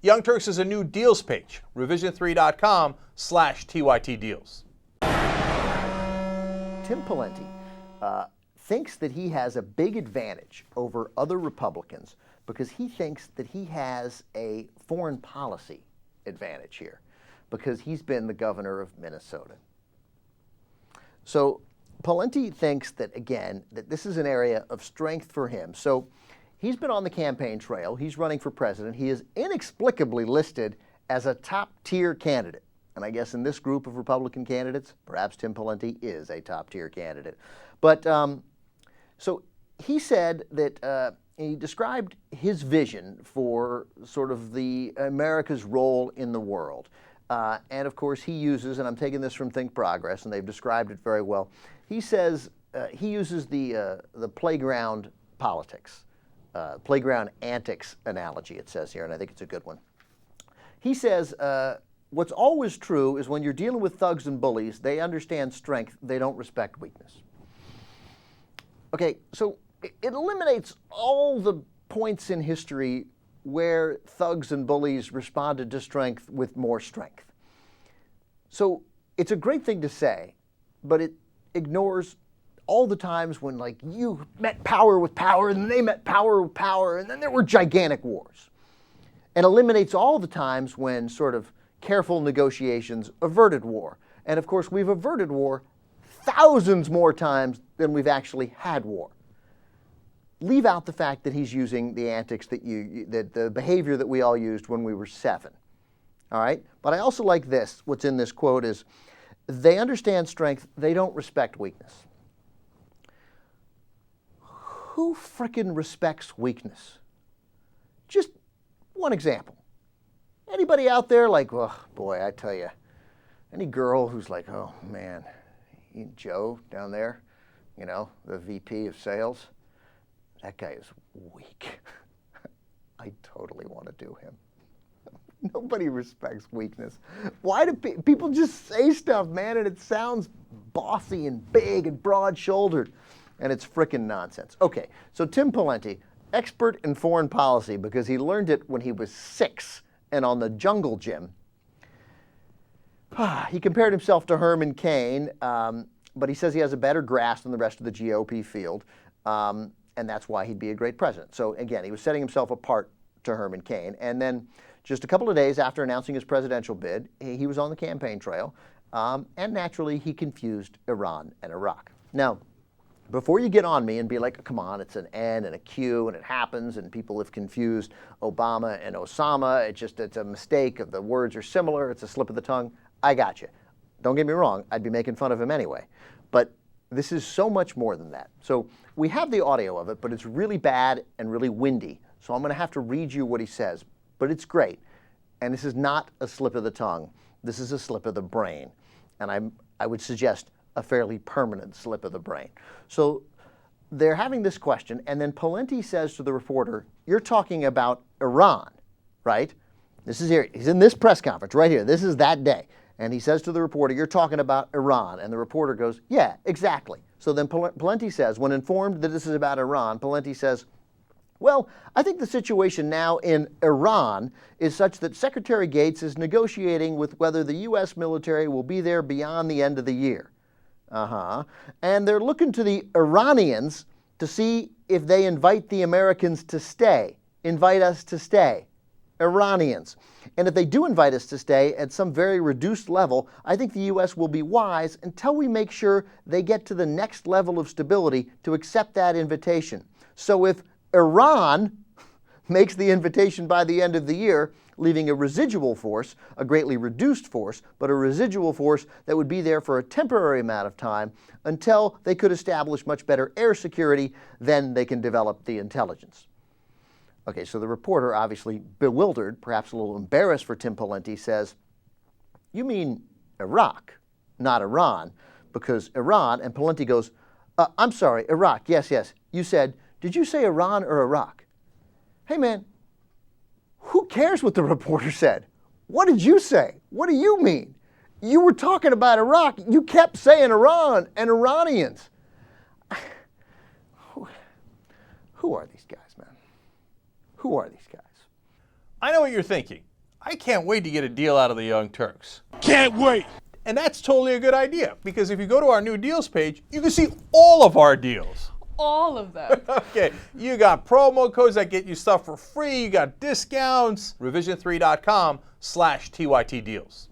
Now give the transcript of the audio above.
Young Turks has a new deals page, revision3.com/TYT deals. Tim Pawlenty thinks that he has a big advantage over other Republicans because he thinks that he has a foreign policy advantage here because he's been the governor of Minnesota. So Pawlenty thinks that, again, that this is an area of strength for him. So he's been on the campaign trail. He's running for president. He is inexplicably listed as a top-tier candidate. And I guess in this group of Republican candidates, perhaps Tim Pawlenty is a top-tier candidate. But so he said that he described his vision for sort of the America's role in the world. And of course he uses, and I'm taking this from Think Progress, and they've described it very well. He says he uses the playground politics, playground antics analogy, it says here, and I think it's a good one. He says, what's always true is when you're dealing with thugs and bullies, they understand strength, they don't respect weakness. Okay, so it eliminates all the points in history where thugs and bullies responded to strength with more strength. So it's a great thing to say, but it ignores all the times when, like, you met power with power, and then they met power with power, and then there were gigantic wars. And eliminates all the times when sort of careful negotiations averted war. And of course, we've averted war thousands more times than we've actually had war. Leave out the fact that he's using the antics that the behavior that we all used when we were 7. All right? But I also like this. What's in this quote is, they understand strength, they don't respect weakness. Who frickin' respects weakness? Just one example. Anybody out there like, oh boy, I tell you, any girl who's like, oh man, Joe down there, you know, the VP of sales, that guy is weak. I totally want to do him. Nobody respects weakness. Why do people just say stuff, man, and it sounds bossy and big and broad-shouldered, and it's frickin' nonsense. Okay, so Tim Pawlenty, expert in foreign policy because he learned it when he was 6 and on the jungle gym. He compared himself to Herman Cain, but he says he has a better grasp than the rest of the GOP field, and that's why he'd be a great president. So again, he was setting himself apart to Herman Cain, and then just a couple of days after announcing his presidential bid, he was on the campaign trail, and naturally he confused Iran and Iraq. Now, before you get on me and be like, come on, it's an N and a Q and it happens and people have confused Obama and Osama, it's a mistake, the words are similar, it's a slip of the tongue, I got you. Don't get me wrong, I'd be making fun of him anyway. But this is so much more than that. So we have the audio of it, but it's really bad and really windy. So I'm going to have to read you what he says. But it's great. And this is not a slip of the tongue. This is a slip of the brain. And I would suggest a fairly permanent slip of the brain. So they're having this question, and then Pawlenty says to the reporter, you're talking about Iran, right? This is here. He's in this press conference right here. This is that day. And he says to the reporter, you're talking about Iran. And the reporter goes, yeah, exactly. So then Pawlenty says, when informed that this is about Iran, Pawlenty says, well, I think the situation now in Iran is such that Secretary Gates is negotiating with whether the U.S. military will be there beyond the end of the year. And they're looking to the Iranians to see if they invite the Americans to stay. Invite us to stay. Iranians. And if they do invite us to stay at some very reduced level, I think the U.S. will be wise until we make sure they get to the next level of stability to accept that invitation. So if Iran makes the invitation by the end of the year, leaving a residual force, a greatly reduced force, but a residual force that would be there for a temporary amount of time until they could establish much better air security, then they can develop the intelligence. Okay, so the reporter, obviously bewildered, perhaps a little embarrassed for Tim Pawlenty, says, you mean Iraq, not Iran, because Iran, and Pawlenty goes, I'm sorry, Iraq, yes. You said, did you say Iran or Iraq? Hey man, who cares what the reporter said? What did you say? What do you mean? You were talking about Iraq. You kept saying Iran and Iranians. Who are these guys, man? Who are these guys? I know what you're thinking. I can't wait to get a deal out of the Young Turks. Can't wait. And that's totally a good idea, because if you go to our new deals page, you can see all of our deals. All of them. Okay, you got promo codes that get you stuff for free, you got discounts. Revision3.com/TYT deals.